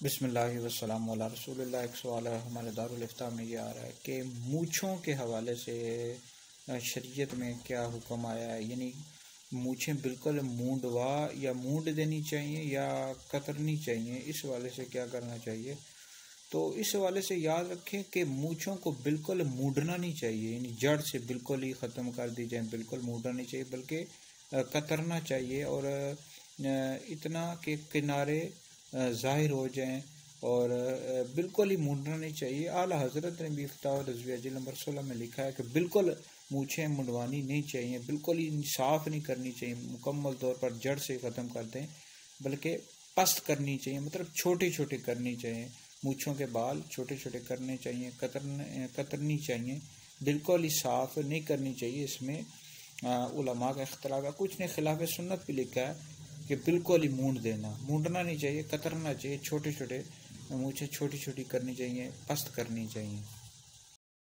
बिस्मिल्लाहि वस्सलामु अला रसूलिल्लाह। एक सवाल है हमारे दारुल इफ्ता में ये आ रहा है कि मूँछों के हवाले से शरीयत में क्या हुक्म आया है, यानी मूँछें बिल्कुल मूंडवा या मूंड देनी चाहिए या कतरनी चाहिए, इस हवाले से क्या करना चाहिए। तो इस हवाले से याद रखें कि मूँछों को बिल्कुल मूडना नहीं चाहिए, यानी जड़ से बिल्कुल ही ख़त्म कर दी जाए, बिल्कुल मूडना नहीं चाहिए, बल्कि कतरना चाहिए और इतना कि किनारे ज़ाहिर हो जाएं और बिल्कुल ही मूंडना नहीं चाहिए। आला हज़रत ने भी फ़तावा रज़विया जिल्द नंबर 16 में लिखा है कि बिल्कुल मूँछें मुंडवानी नहीं चाहिए, बिल्कुल ही साफ़ नहीं करनी चाहिए, मुकम्मल तौर पर जड़ से ख़त्म कर दें, बल्कि पस्त करनी चाहिए, मतलब छोटे छोटे करनी चाहिए। मूँछों के बाल छोटे छोटे करने चाहिए, कतरनी चाहिए, बिल्कुल ही साफ़ नहीं करनी चाहिए। इसमें उलमा का इख्तिलाफ है, कुछ ने खिलाफ सुन्नत भी लिखा है कि बिल्कुल ही मूंड देना, मूंडना नहीं चाहिए, कतरना चाहिए, छोटे छोटे मूँछें छोटी छोटी करनी चाहिए, पस्त करनी चाहिए।